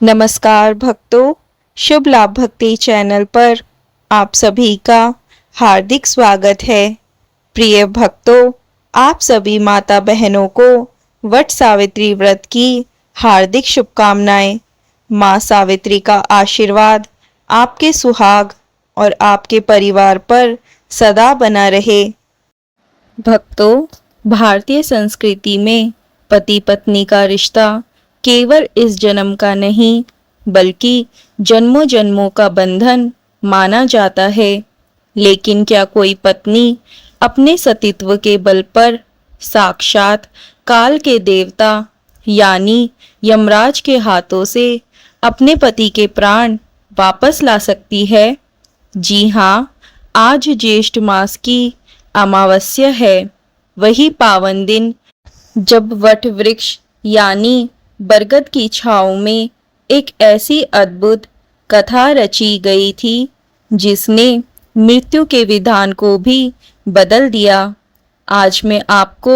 नमस्कार भक्तों, शुभ लाभ भक्ति चैनल पर आप सभी का हार्दिक स्वागत है। प्रिय भक्तों, आप सभी माता बहनों को वट सावित्री व्रत की हार्दिक शुभकामनाएं। माँ सावित्री का आशीर्वाद आपके सुहाग और आपके परिवार पर सदा बना रहे। भक्तों, भारतीय संस्कृति में पति पत्नी का रिश्ता केवल इस जन्म का नहीं बल्कि जन्मों जन्मों का बंधन माना जाता है। लेकिन क्या कोई पत्नी अपने सतीत्व के बल पर साक्षात काल के देवता यानी यमराज के हाथों से अपने पति के प्राण वापस ला सकती है? जी हाँ, आज ज्येष्ठ मास की अमावस्या है, वही पावन दिन जब वट वृक्ष यानी बरगद की छांव में एक ऐसी अद्भुत कथा रची गई थी जिसने मृत्यु के विधान को भी बदल दिया। आज मैं आपको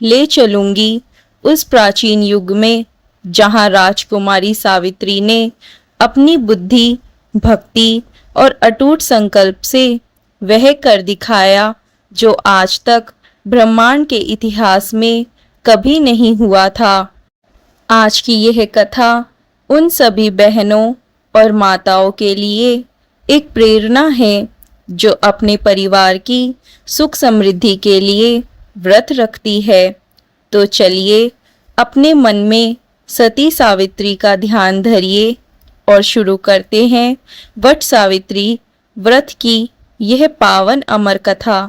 ले चलूंगी उस प्राचीन युग में जहां राजकुमारी सावित्री ने अपनी बुद्धि, भक्ति और अटूट संकल्प से वह कर दिखाया जो आज तक ब्रह्मांड के इतिहास में कभी नहीं हुआ था। आज की यह कथा उन सभी बहनों और माताओं के लिए एक प्रेरणा है जो अपने परिवार की सुख समृद्धि के लिए व्रत रखती है। तो चलिए अपने मन में सती सावित्री का ध्यान धरिए और शुरू करते हैं वट सावित्री व्रत की यह पावन अमर कथा।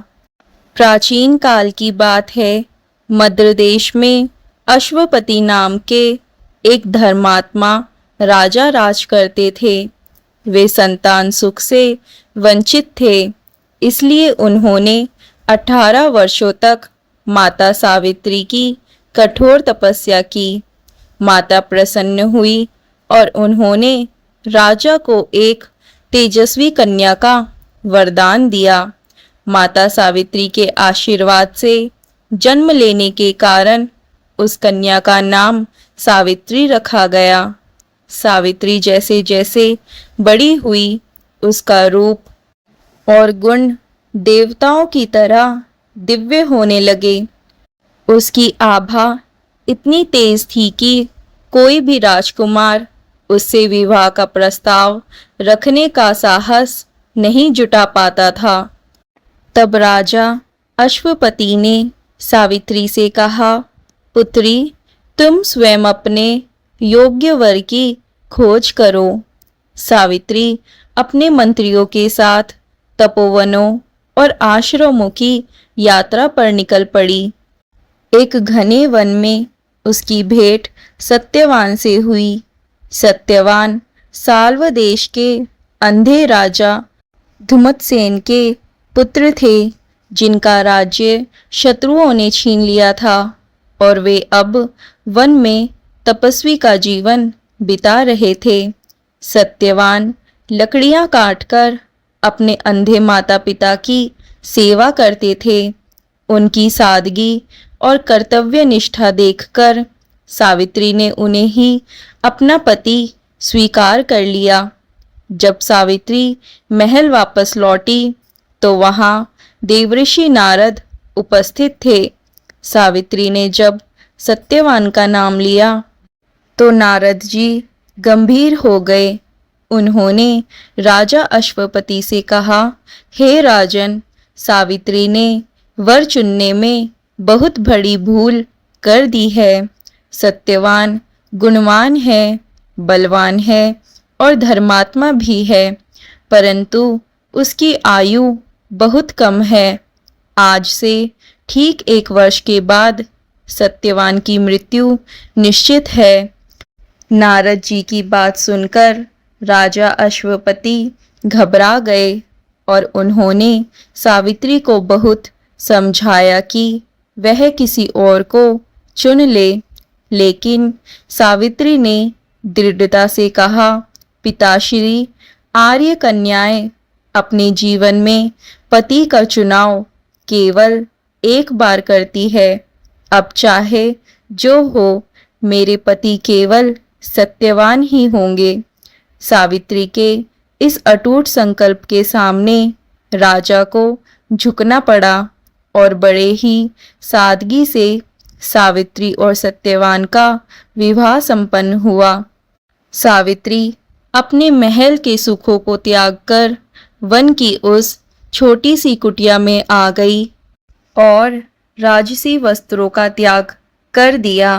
प्राचीन काल की बात है। मद्र देश में अश्वपति नाम के एक धर्मात्मा राजा राज करते थे। वे संतान सुख से वंचित थे, इसलिए उन्होंने 18 वर्षों तक माता सावित्री की कठोर तपस्या की। माता प्रसन्न हुई और उन्होंने राजा को एक तेजस्वी कन्या का वरदान दिया। माता सावित्री के आशीर्वाद से जन्म लेने के कारण उस कन्या का नाम सावित्री रखा गया। सावित्री जैसे जैसे बड़ी हुई, उसका रूप और गुण देवताओं की तरह दिव्य होने लगे। उसकी आभा इतनी तेज थी कि कोई भी राजकुमार उससे विवाह का प्रस्ताव रखने का साहस नहीं जुटा पाता था। तब राजा अश्वपति ने सावित्री से कहा, पुत्री, तुम स्वयं अपने योग्य वर की खोज करो। सावित्री अपने मंत्रियों के साथ तपोवनों और आश्रमों की यात्रा पर निकल पड़ी। एक घने वन में उसकी भेंट सत्यवान से हुई। सत्यवान साल्व देश के अंधे राजा धुमतसेन के पुत्र थे, जिनका राज्य शत्रुओं ने छीन लिया था और वे अब वन में तपस्वी का जीवन बिता रहे थे। सत्यवान लकड़ियां काटकर अपने अंधे माता पिता की सेवा करते थे। उनकी सादगी और कर्तव्य निष्ठा देखकर सावित्री ने उन्हें ही अपना पति स्वीकार कर लिया। जब सावित्री महल वापस लौटी तो वहां देवऋषि नारद उपस्थित थे। सावित्री ने जब सत्यवान का नाम लिया तो नारद जी गंभीर हो गए। उन्होंने राजा अश्वपति से कहा, हे राजन, सावित्री ने वर चुनने में बहुत बड़ी भूल कर दी है। सत्यवान गुणवान है, बलवान है और धर्मात्मा भी है, परंतु उसकी आयु बहुत कम है। आज से ठीक 1 वर्ष के बाद सत्यवान की मृत्यु निश्चित है। नारद जी की बात सुनकर राजा अश्वपति घबरा गए और उन्होंने सावित्री को बहुत समझाया कि वह किसी और को चुन ले, लेकिन सावित्री ने दृढ़ता से कहा, पिताश्री, आर्य कन्याएं अपने जीवन में पति का चुनाव केवल एक बार करती है। अब चाहे जो हो, मेरे पति केवल सत्यवान ही होंगे। सावित्री के इस अटूट संकल्प के सामने राजा को झुकना पड़ा और बड़े ही सादगी से सावित्री और सत्यवान का विवाह संपन्न हुआ। सावित्री अपने महल के सुखों को त्याग कर वन की उस छोटी सी कुटिया में आ गई और राजसी वस्त्रों का त्याग कर दिया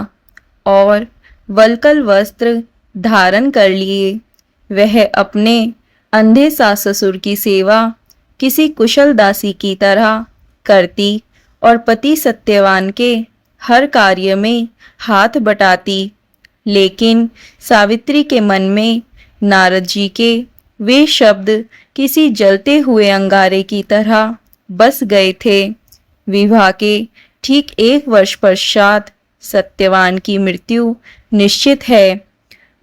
और वल्कल वस्त्र धारण कर लिए। वह अपने अंधे सास ससुर की सेवा किसी कुशल दासी की तरह करती और पति सत्यवान के हर कार्य में हाथ बटाती। लेकिन सावित्री के मन में नारद जी के वे शब्द किसी जलते हुए अंगारे की तरह बस गए थे। विवाह के ठीक 1 वर्ष पश्चात सत्यवान की मृत्यु निश्चित है।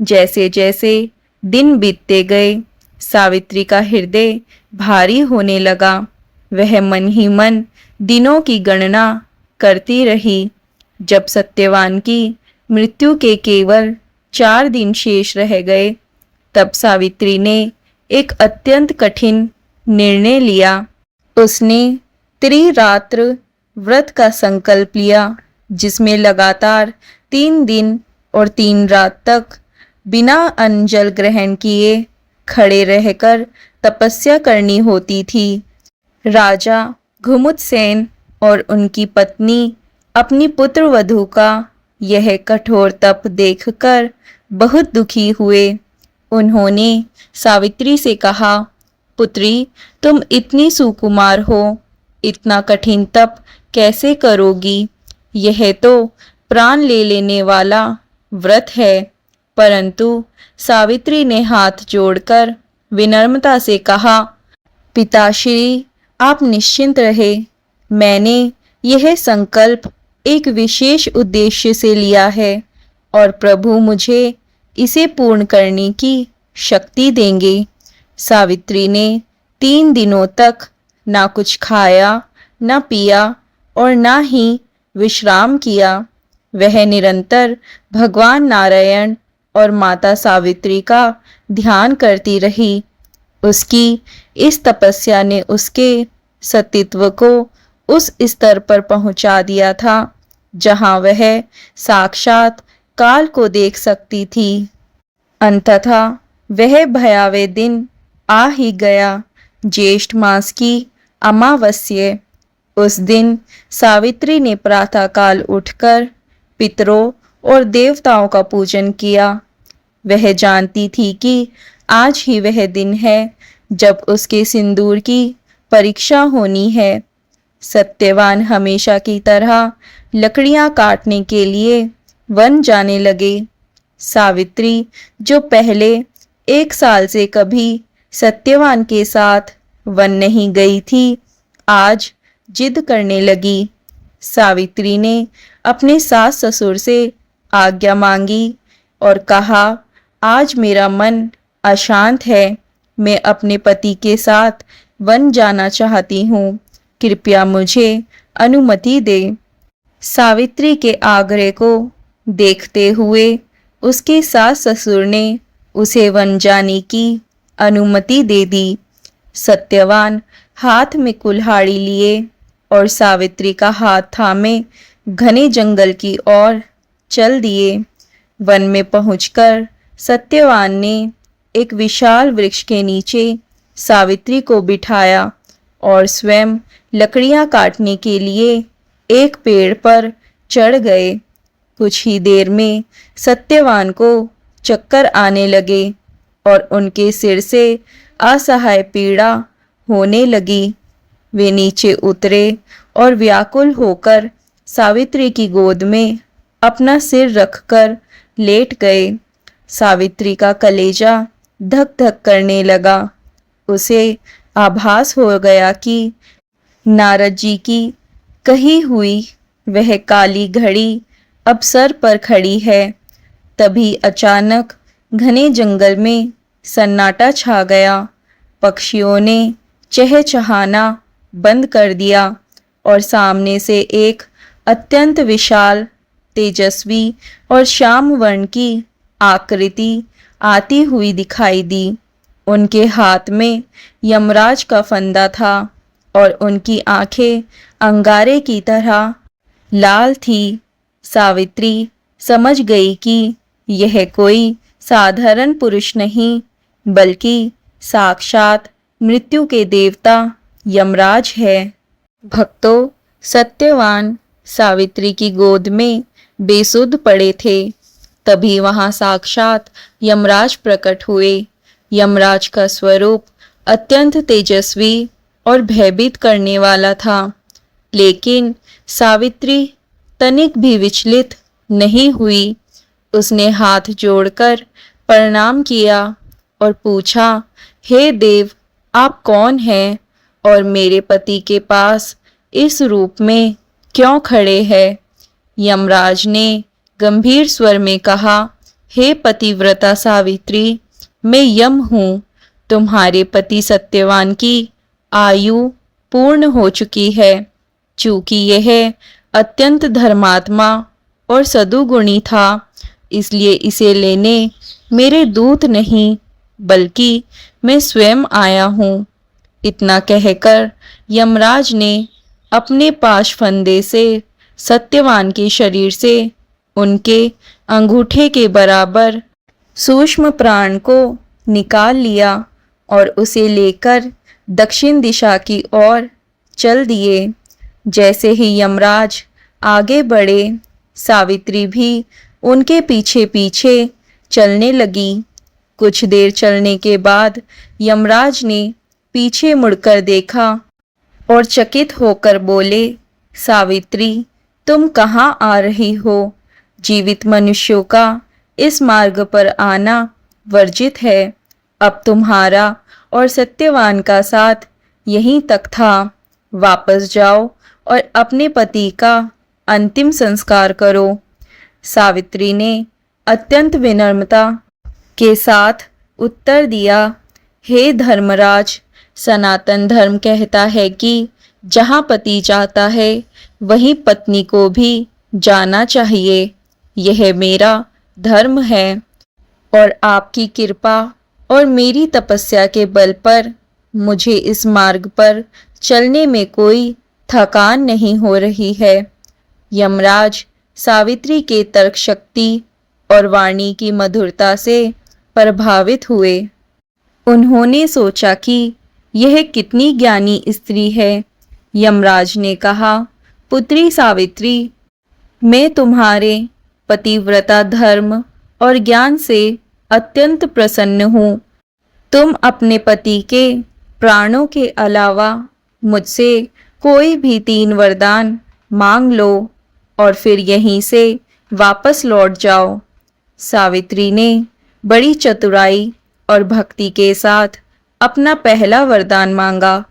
जैसे जैसे दिन बीतते गए सावित्री का हृदय भारी होने लगा। वह मन ही मन दिनों की गणना करती रही। जब सत्यवान की मृत्यु के केवल 4 दिन शेष रह गए तब सावित्री ने एक अत्यंत कठिन निर्णय लिया। उसने त्रिरात्र व्रत का संकल्प लिया जिसमें लगातार 3 दिन और 3 रात तक बिना अन्न जल ग्रहण किए खड़े रहकर तपस्या करनी होती थी। राजा घुमुदसेन और उनकी पत्नी अपनी पुत्र वधू का यह कठोर तप देखकर बहुत दुखी हुए। उन्होंने सावित्री से कहा, पुत्री, तुम इतनी सुकुमार हो, इतना कठिन तप कैसे करोगी? यह तो प्राण ले लेने वाला व्रत है। परंतु सावित्री ने हाथ जोड़कर विनम्रता से कहा, पिताश्री, आप निश्चिंत रहे। मैंने यह संकल्प एक विशेष उद्देश्य से लिया है और प्रभु मुझे इसे पूर्ण करने की शक्ति देंगे। सावित्री ने 3 दिनों तक ना कुछ खाया, ना पिया और ना ही विश्राम किया। वह निरंतर भगवान नारायण और माता सावित्री का ध्यान करती रही। उसकी इस तपस्या ने उसके सतीत्व को उस स्तर पर पहुंचा दिया था जहां वह साक्षात काल को देख सकती थी। अंततः वह भयावह दिन आ ही गया, ज्येष्ठ मास की अमावस्या। उस दिन सावित्री ने प्रातःकाल उठकर पितरों और देवताओं का पूजन किया। वह जानती थी कि आज ही वह दिन है जब उसके सिंदूर की परीक्षा होनी है। सत्यवान हमेशा की तरह लकड़ियां काटने के लिए वन जाने लगे। सावित्री, जो पहले 1 साल से कभी सत्यवान के साथ वन नहीं गई थी, आज जिद करने लगी। सावित्री ने अपने सास ससुर से आज्ञा मांगी और कहा, आज मेरा मन अशांत है, मैं अपने पति के साथ वन जाना चाहती हूँ, कृपया मुझे अनुमति दे। सावित्री के आग्रह को देखते हुए उसके सास ससुर ने उसे वन जाने की अनुमति दे दी। सत्यवान हाथ में कुल्हाड़ी लिए और सावित्री का हाथ थामे घने जंगल की ओर चल दिए। वन में पहुंचकर सत्यवान ने एक विशाल वृक्ष के नीचे सावित्री को बिठाया और स्वयं लकड़ियां काटने के लिए एक पेड़ पर चढ़ गए। कुछ ही देर में सत्यवान को चक्कर आने लगे और उनके सिर से असहाय पीड़ा होने लगी। वे नीचे उतरे और व्याकुल होकर सावित्री की गोद में अपना सिर रखकर लेट गए। सावित्री का कलेजा धक धक करने लगा। उसे आभास हो गया कि नारद जी की कही हुई वह काली घड़ी अब सर पर खड़ी है। तभी अचानक घने जंगल में सन्नाटा छा गया। पक्षियों ने चहचहाना बंद कर दिया और सामने से एक अत्यंत विशाल, तेजस्वी और श्याम वर्ण की आकृति आती हुई दिखाई दी। उनके हाथ में यमराज का फंदा था और उनकी आंखें अंगारे की तरह लाल थी। सावित्री समझ गई कि यह कोई साधारण पुरुष नहीं, बल्कि साक्षात मृत्यु के देवता यमराज है। भक्तों, सत्यवान सावित्री की गोद में बेसुध पड़े थे। तभी वहां साक्षात यमराज प्रकट हुए। यमराज का स्वरूप अत्यंत तेजस्वी और भयभीत करने वाला था, लेकिन सावित्री तनिक भी विचलित नहीं हुई। उसने हाथ जोड़कर प्रणाम किया और पूछा, हे देव, आप कौन हैं और मेरे पति के पास इस रूप में क्यों खड़े हैं? यमराज ने गंभीर स्वर में कहा, हे पतिव्रता सावित्री, मैं यम हूँ। तुम्हारे पति सत्यवान की आयु पूर्ण हो चुकी है। चूंकि यह अत्यंत धर्मात्मा और सदुगुणी था, इसलिए इसे लेने मेरे दूत नहीं, बल्कि मैं स्वयं आया हूँ। इतना कहकर यमराज ने अपने पाश फंदे से सत्यवान के शरीर से उनके अंगूठे के बराबर सूक्ष्म प्राण को निकाल लिया और उसे लेकर दक्षिण दिशा की ओर चल दिए। जैसे ही यमराज आगे बढ़े, सावित्री भी उनके पीछे पीछे चलने लगी। कुछ देर चलने के बाद यमराज ने पीछे मुड़कर देखा और चकित होकर बोले, सावित्री, तुम कहाँ आ रही हो? जीवित मनुष्यों का इस मार्ग पर आना वर्जित है। अब तुम्हारा और सत्यवान का साथ यहीं तक था। वापस जाओ और अपने पति का अंतिम संस्कार करो। सावित्री ने अत्यंत विनम्रता के साथ उत्तर दिया, हे धर्मराज, सनातन धर्म कहता है कि जहाँ पति जाता है वहीं पत्नी को भी जाना चाहिए। यह मेरा धर्म है और आपकी कृपा और मेरी तपस्या के बल पर मुझे इस मार्ग पर चलने में कोई थकान नहीं हो रही है। यमराज सावित्री के तर्क शक्ति और वाणी की मधुरता से प्रभावित हुए। उन्होंने सोचा कि यह कितनी ज्ञानी स्त्री है। यमराज ने कहा, पुत्री सावित्री, मैं तुम्हारे पतिव्रता धर्म और ज्ञान से अत्यंत प्रसन्न हूँ। तुम अपने पति के प्राणों के अलावा मुझसे कोई भी 3 वरदान मांग लो और फिर यहीं से वापस लौट जाओ। सावित्री ने बड़ी चतुराई और भक्ति के साथ अपना पहला वरदान मांगा।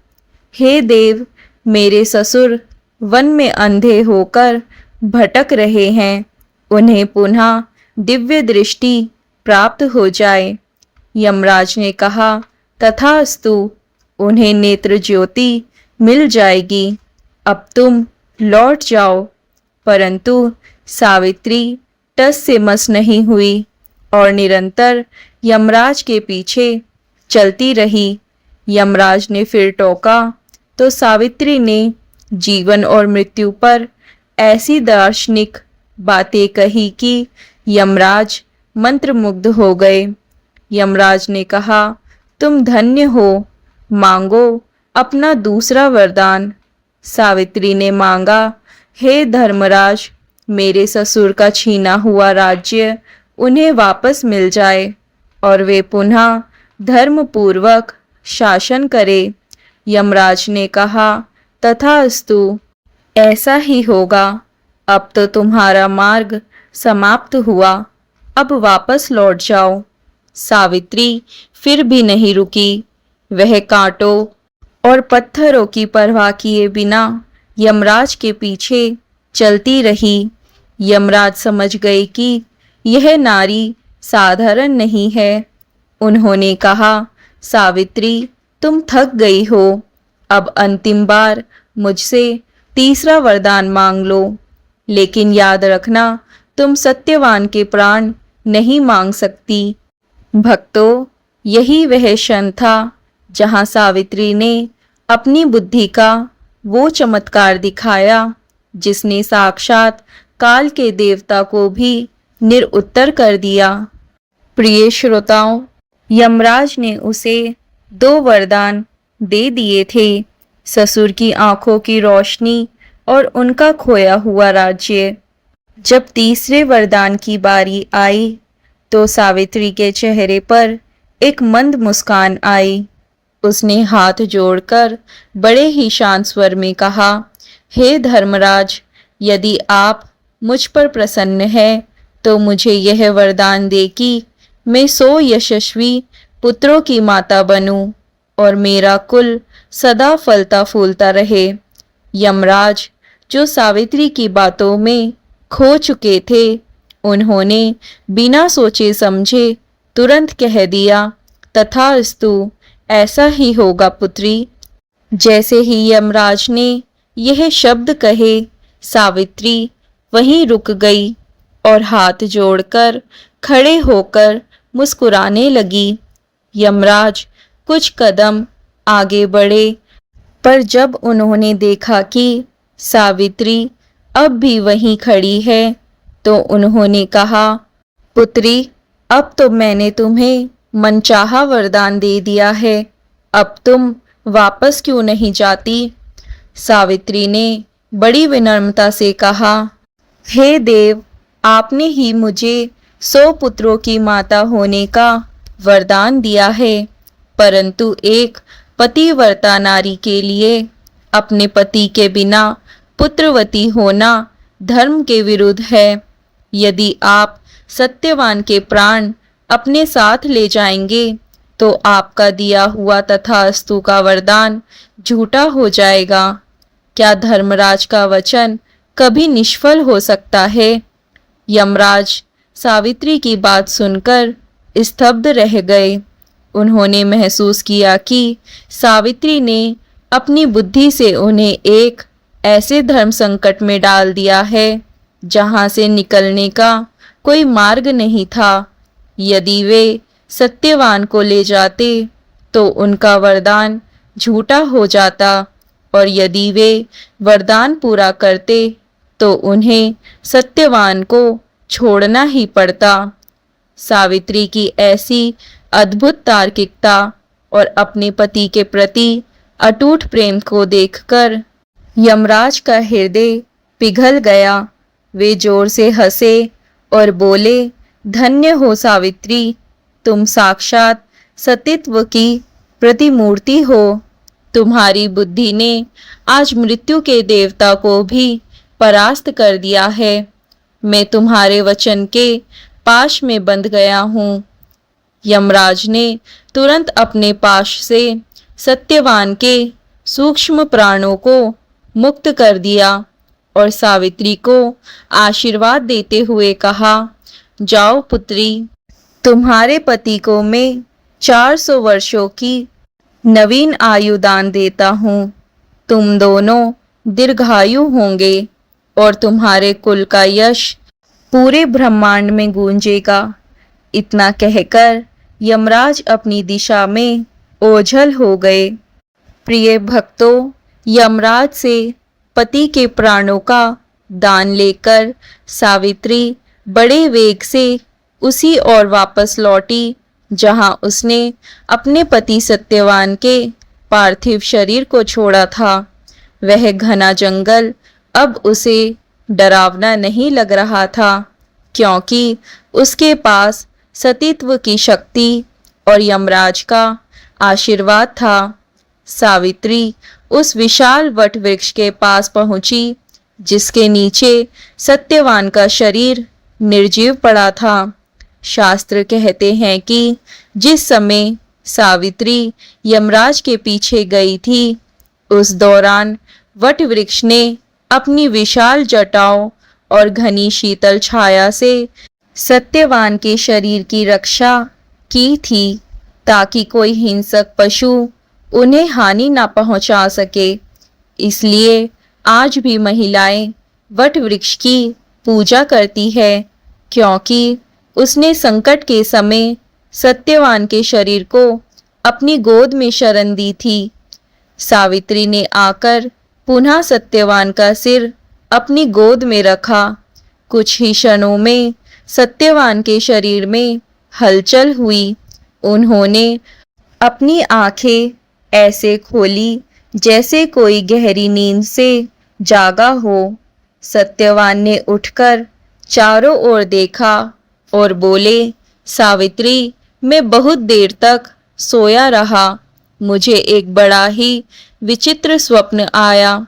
हे देव, मेरे ससुर वन में अंधे होकर भटक रहे हैं, उन्हें पुनः दिव्य दृष्टि प्राप्त हो जाए। यमराज ने कहा, तथास्तु, उन्हें नेत्र ज्योति मिल जाएगी। अब तुम लौट जाओ। परंतु सावित्री टस से मस नहीं हुई और निरंतर यमराज के पीछे चलती रही। यमराज ने फिर टोका तो सावित्री ने जीवन और मृत्यु पर ऐसी दार्शनिक बातें कही कि यमराज मंत्रमुग्ध हो गए। यमराज ने कहा, तुम धन्य हो, मांगो अपना दूसरा वरदान। सावित्री ने मांगा, हे धर्मराज, मेरे ससुर का छीना हुआ राज्य उन्हें वापस मिल जाए और वे पुनः धर्मपूर्वक शासन करे। यमराज ने कहा, तथास्तु, ऐसा ही होगा। अब तो तुम्हारा मार्ग समाप्त हुआ, अब वापस लौट जाओ। सावित्री फिर भी नहीं रुकी। वह कांटों और पत्थरों की परवाह किए बिना यमराज के पीछे चलती रही। यमराज समझ गए कि यह नारी साधारण नहीं है। उन्होंने कहा, सावित्री, तुम थक गई हो, अब अंतिम बार मुझसे तीसरा वरदान मांग लो। लेकिन याद रखना, तुम सत्यवान के प्राण नहीं मांग सकती। भक्तों, यही वह क्षण था जहां सावित्री ने अपनी बुद्धि का वो चमत्कार दिखाया जिसने साक्षात काल के देवता को भी निरुत्तर कर दिया। प्रिय श्रोताओं, यमराज ने उसे 2 वरदान दे दिए थे, ससुर की आंखों की रोशनी और उनका खोया हुआ राज्य। जब तीसरे वरदान की बारी आई तो सावित्री के चेहरे पर एक मंद मुस्कान आई। उसने हाथ जोड़कर बड़े ही शांत स्वर में कहा, हे धर्मराज, यदि आप मुझ पर प्रसन्न हैं तो मुझे यह वरदान दे कि मैं 100 यशस्वी पुत्रों की माता बनूं और मेरा कुल सदा फलता फूलता रहे। यमराज, जो सावित्री की बातों में खो चुके थे, उन्होंने बिना सोचे समझे तुरंत कह दिया, तथास्तु, ऐसा ही होगा पुत्री। जैसे ही यमराज ने यह शब्द कहे, सावित्री वहीं रुक गई और हाथ जोड़कर खड़े होकर मुस्कुराने लगी। यमराज कुछ कदम आगे बढ़े, पर जब उन्होंने देखा कि सावित्री अब भी वहीं खड़ी है तो उन्होंने कहा, पुत्री, अब तो मैंने तुम्हें मनचाहा वरदान दे दिया है, अब तुम वापस क्यों नहीं जाती? सावित्री ने बड़ी विनम्रता से कहा, हे देव, आपने ही मुझे 100 पुत्रों की माता होने का वरदान दिया है, परंतु एक पतिव्रता नारी के लिए अपने पति के बिना पुत्रवती होना धर्म के विरुद्ध है। यदि आप सत्यवान के प्राण अपने साथ ले जाएंगे तो आपका दिया हुआ तथास्तु का वरदान झूठा हो जाएगा। क्या धर्मराज का वचन कभी निष्फल हो सकता है? यमराज सावित्री की बात सुनकर स्तब्ध रह गए। उन्होंने महसूस किया कि सावित्री ने अपनी बुद्धि से उन्हें एक ऐसे धर्म संकट में डाल दिया है जहां से निकलने का कोई मार्ग नहीं था। यदि वे सत्यवान को ले जाते तो उनका वरदान झूठा हो जाता और यदि वे वरदान पूरा करते तो उन्हें सत्यवान को छोड़ना ही पड़ता। सावित्री की ऐसी अद्भुत तार्किकता और अपने पति के प्रति अटूट प्रेम को देखकर यमराज का हृदय पिघल गया। वे जोर से हंसे और बोले, धन्य हो सावित्री, तुम साक्षात सतीत्व की प्रतिमूर्ति हो। तुम्हारी बुद्धि ने आज मृत्यु के देवता को भी परास्त कर दिया है। मैं तुम्हारे वचन के पाश में बंध गया हूँ। यमराज ने तुरंत अपने पाश से सत्यवान के सूक्ष्म प्राणों को मुक्त कर दिया और सावित्री को आशीर्वाद देते हुए कहा, जाओ पुत्री, तुम्हारे पति को मैं 400 वर्षों की नवीन आयु दान देता हूँ। तुम दोनों दीर्घायु होंगे और तुम्हारे कुल का यश पूरे ब्रह्मांड में गूंजेगा। इतना कहकर यमराज अपनी दिशा में ओझल हो गए। प्रिय भक्तों, यमराज से पति के प्राणों का दान लेकर सावित्री बड़े वेग से उसी ओर वापस लौटी जहां उसने अपने पति सत्यवान के पार्थिव शरीर को छोड़ा था। वह घना जंगल अब उसे डरावना नहीं लग रहा था, क्योंकि उसके पास सतीत्व की शक्ति और यमराज का आशीर्वाद था। सावित्री उस विशाल वट वृक्ष के पास पहुंची जिसके नीचे सत्यवान का शरीर निर्जीव पड़ा था। शास्त्र कहते हैं कि जिस समय सावित्री यमराज के पीछे गई थी, उस दौरान वट वृक्ष ने अपनी विशाल जटाओं और घनी शीतल छाया से सत्यवान के शरीर की रक्षा की थी ताकि कोई हिंसक पशु उन्हें हानि ना पहुंचा सके। इसलिए आज भी महिलाएं वट वृक्ष की पूजा करती है, क्योंकि उसने संकट के समय सत्यवान के शरीर को अपनी गोद में शरण दी थी। सावित्री ने आकर पुनः सत्यवान का सिर अपनी गोद में रखा। कुछ ही क्षणों में सत्यवान के शरीर में हलचल हुई। उन्होंने अपनी आंखें ऐसे खोली जैसे कोई गहरी नींद से जागा हो। सत्यवान ने उठकर चारों ओर देखा और बोले, सावित्री, मैं बहुत देर तक सोया रहा। मुझे एक बड़ा ही विचित्र स्वप्न आया।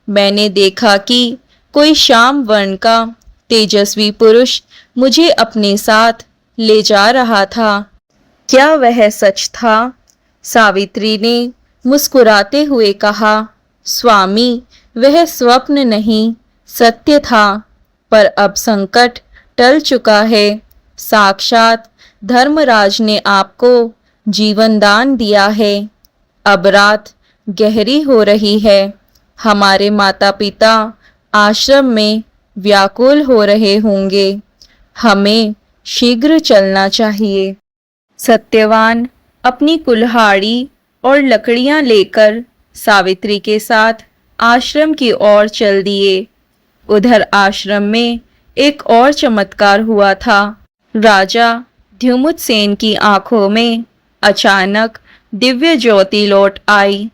मैंने देखा कि कोई श्याम वर्ण का तेजस्वी पुरुष मुझे अपने साथ ले जा रहा था। क्या वह सच था? सावित्री ने मुस्कुराते हुए कहा, स्वामी, वह स्वप्न नहीं, सत्य था। पर अब संकट टल चुका है। साक्षात धर्मराज ने आपको जीवन दान दिया है। अब रात गहरी हो रही है। हमारे माता पिता आश्रम में व्याकुल हो रहे होंगे। हमें शीघ्र चलना चाहिए। सत्यवान अपनी कुल्हाड़ी और लकड़ियां लेकर सावित्री के साथ आश्रम की ओर चल दिए। उधर आश्रम में एक और चमत्कार हुआ था। राजा ध्युमुतसेन की आंखों में अचानक दिव्य ज्योति लौट आई।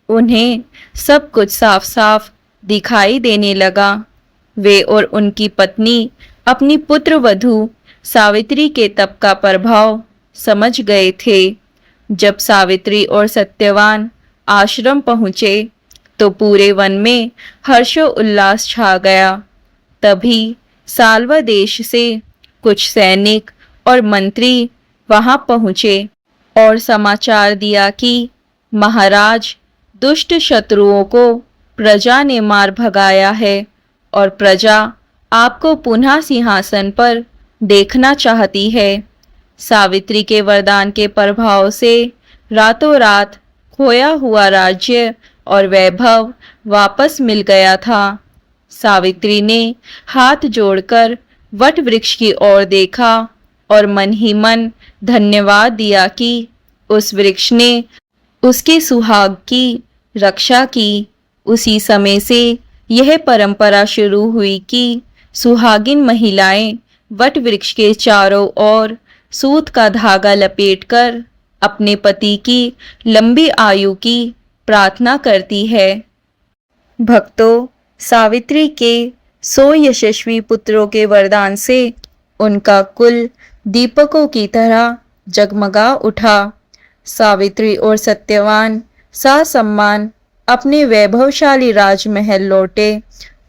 उन्हें सब कुछ साफ साफ दिखाई देने लगा। वे और उनकी पत्नी अपनी पुत्र वधू सावित्री के तप का प्रभाव समझ गए थे। जब सावित्री और सत्यवान आश्रम पहुँचे तो पूरे वन में हर्षो उल्लास छा गया। तभी साल्वा देश से कुछ सैनिक और मंत्री वहां पहुँचे और समाचार दिया कि महाराज, दुष्ट शत्रुओं को प्रजा ने मार भगाया है और प्रजा आपको पुनः सिंहासन पर देखना चाहती है। सावित्री के वरदान के प्रभाव से रातों रात खोया हुआ राज्य और वैभव वापस मिल गया था। सावित्री ने हाथ जोड़कर वट वृक्ष की ओर देखा और मन ही मन धन्यवाद दिया कि उस वृक्ष ने उसके सुहाग की रक्षा की। उसी समय से यह परंपरा शुरू हुई कि सुहागिन महिलाएं वट वृक्ष के चारों ओर सूत का धागा लपेटकर अपने पति की लंबी आयु की प्रार्थना करती है। भक्तों, सावित्री के 100 यशस्वी पुत्रों के वरदान से उनका कुल दीपकों की तरह जगमगा उठा। सावित्री और सत्यवान ससम्मान अपने वैभवशाली राजमहल लौटे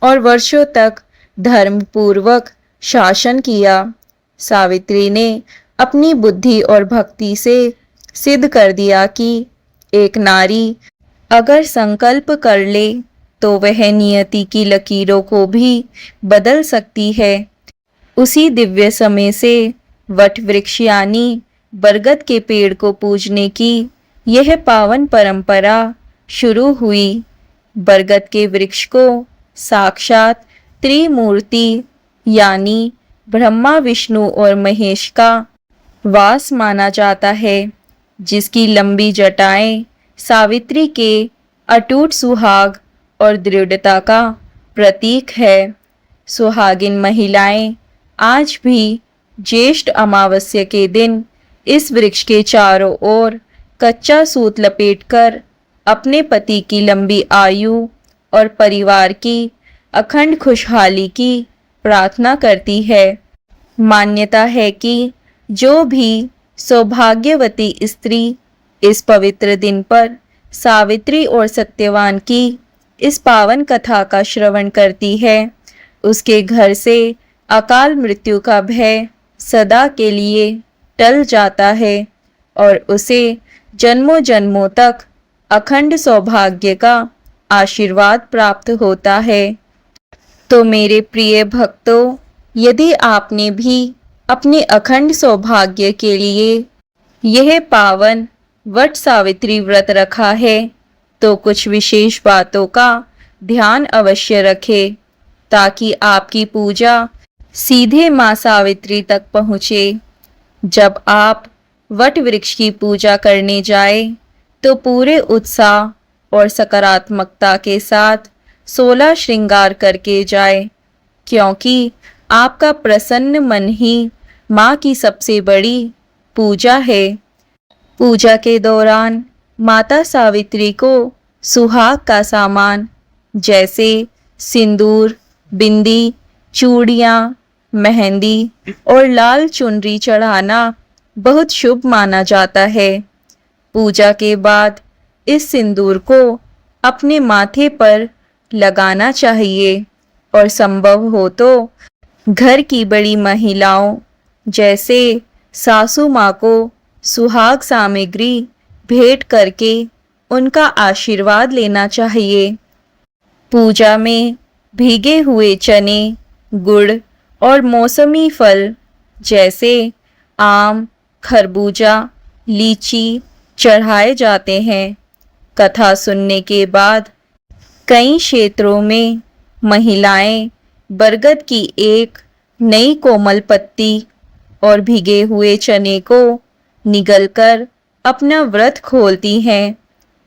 और वर्षों तक धर्मपूर्वक शासन किया। सावित्री ने अपनी बुद्धि और भक्ति से सिद्ध कर दिया कि एक नारी अगर संकल्प कर ले तो वह नियति की लकीरों को भी बदल सकती है। उसी दिव्य समय से वट वृक्ष यानी बरगद के पेड़ को पूजने की यह पावन परंपरा शुरू हुई। बरगद के वृक्ष को साक्षात त्रिमूर्ति यानी ब्रह्मा, विष्णु और महेश का वास माना जाता है, जिसकी लंबी जटाएं सावित्री के अटूट सुहाग और दृढ़ता का प्रतीक है। सुहागिन महिलाएं आज भी ज्येष्ठ अमावस्या के दिन इस वृक्ष के चारों ओर कच्चा सूत लपेटकर अपने पति की लंबी आयु और परिवार की अखंड खुशहाली की प्रार्थना करती है। मान्यता है कि जो भी सौभाग्यवती स्त्री इस पवित्र दिन पर सावित्री और सत्यवान की इस पावन कथा का श्रवण करती है, उसके घर से अकाल मृत्यु का भय सदा के लिए टल जाता है और उसे जन्मों जन्मों तक अखंड सौभाग्य का आशीर्वाद प्राप्त होता है। तो मेरे प्रिय भक्तों, यदि आपने भी अपने अखंड सौभाग्य के लिए यह पावन वट सावित्री व्रत रखा है तो कुछ विशेष बातों का ध्यान अवश्य रखें ताकि आपकी पूजा सीधे माँ सावित्री तक पहुँचे। जब आप वट वृक्ष की पूजा करने जाए तो पूरे उत्साह और सकारात्मकता के साथ 16 श्रृंगार करके जाए, क्योंकि आपका प्रसन्न मन ही माँ की सबसे बड़ी पूजा है। पूजा के दौरान माता सावित्री को सुहाग का सामान जैसे सिंदूर, बिंदी, चूड़ियाँ, मेहंदी और लाल चुनरी चढ़ाना बहुत शुभ माना जाता है। पूजा के बाद इस सिंदूर को अपने माथे पर लगाना चाहिए और संभव हो तो घर की बड़ी महिलाओं जैसे सासू माँ को सुहाग सामग्री भेंट करके उनका आशीर्वाद लेना चाहिए। पूजा में भीगे हुए चने, गुड़ और मौसमी फल जैसे आम, खरबूजा, लीची चढ़ाए जाते हैं। कथा सुनने के बाद कई क्षेत्रों में महिलाएं बरगद की एक नई कोमल पत्ती और भीगे हुए चने को निगलकर अपना व्रत खोलती हैं।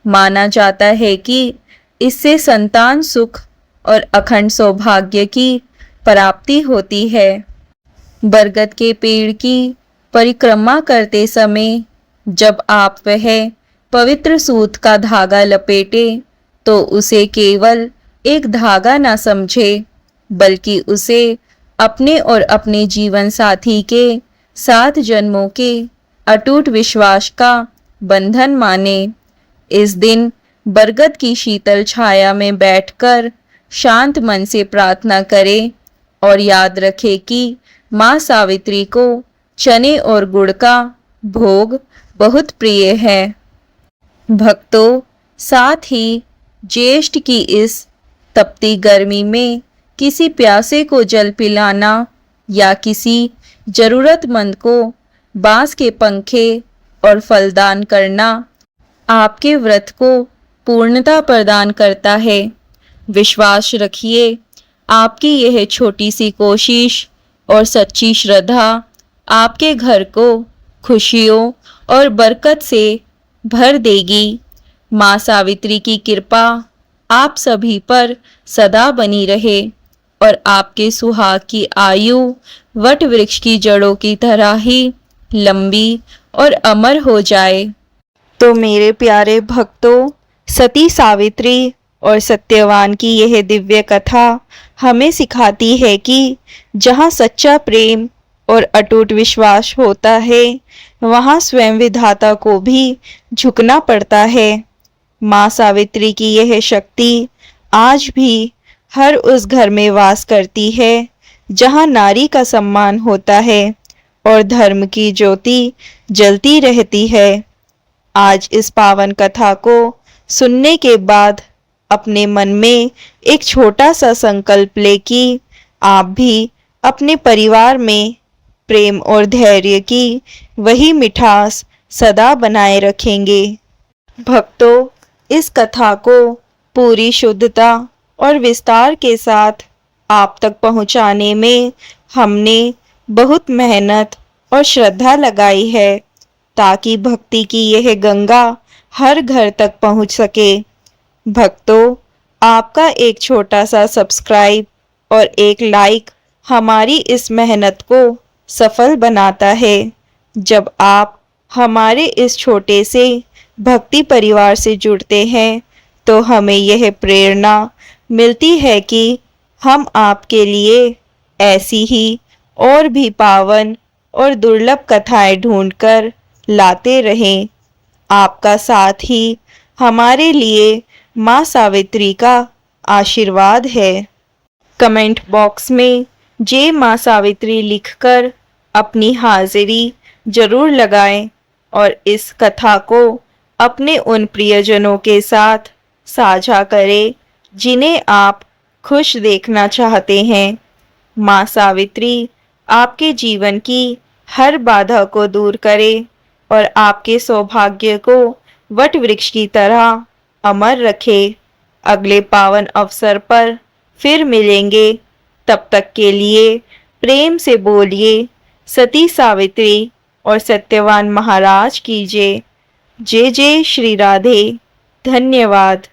माना जाता है कि इससे संतान सुख और अखंड सौभाग्य की प्राप्ति होती है। बरगद के पेड़ की परिक्रमा करते समय जब आप वह पवित्र सूत का धागा लपेटे तो उसे केवल एक धागा न समझे, बल्कि उसे अपने और अपने जीवन साथी के 7 जन्मों के अटूट विश्वास का बंधन माने। इस दिन बरगद की शीतल छाया में बैठकर शांत मन से प्रार्थना करें और याद रखें कि माँ सावित्री को चने और गुड़ का भोग बहुत प्रिय है। भक्तों, साथ ही ज्येष्ठ की इस तपती गर्मी में किसी प्यासे को जल पिलाना या किसी जरूरतमंद को बांस के पंखे और फलदान करना आपके व्रत को पूर्णता प्रदान करता है। विश्वास रखिए, आपकी यह छोटी सी कोशिश और सच्ची श्रद्धा आपके घर को खुशियों और बरकत से भर देगी। माँ सावित्री की कृपा आप सभी पर सदा बनी रहे और आपके सुहाग की आयु वट वृक्ष की जड़ों की तरह ही लंबी और अमर हो जाए। तो मेरे प्यारे भक्तों, सती सावित्री और सत्यवान की यह दिव्य कथा हमें सिखाती है कि जहाँ सच्चा प्रेम और अटूट विश्वास होता है, वहाँ स्वयं विधाता को भी झुकना पड़ता है। माँ सावित्री की यह शक्ति आज भी हर उस घर में वास करती है जहाँ नारी का सम्मान होता है और धर्म की ज्योति जलती रहती है। आज इस पावन कथा को सुनने के बाद अपने मन में एक छोटा सा संकल्प ले कि आप भी अपने परिवार में प्रेम और धैर्य की वही मिठास सदा बनाए रखेंगे। भक्तों, इस कथा को पूरी शुद्धता और विस्तार के साथ आप तक पहुंचाने में हमने बहुत मेहनत और श्रद्धा लगाई है ताकि भक्ति की यह गंगा हर घर तक पहुंच सके। भक्तों, आपका एक छोटा सा सब्सक्राइब और एक लाइक हमारी इस मेहनत को सफल बनाता है। जब आप हमारे इस छोटे से भक्ति परिवार से जुड़ते हैं तो हमें यह प्रेरणा मिलती है कि हम आपके लिए ऐसी ही और भी पावन और दुर्लभ कथाएं ढूंढकर लाते रहें। आपका साथ ही हमारे लिए माँ सावित्री का आशीर्वाद है। कमेंट बॉक्स में जय माँ सावित्री लिखकर अपनी हाजिरी जरूर लगाएं और इस कथा को अपने उन प्रियजनों के साथ साझा करें जिन्हें आप खुश देखना चाहते हैं। माँ सावित्री आपके जीवन की हर बाधा को दूर करे और आपके सौभाग्य को वट वृक्ष की तरह अमर रखे। अगले पावन अवसर पर फिर मिलेंगे। तब तक के लिए प्रेम से बोलिए सती सावित्री और सत्यवान महाराज की जय। जय जय श्री राधे। धन्यवाद।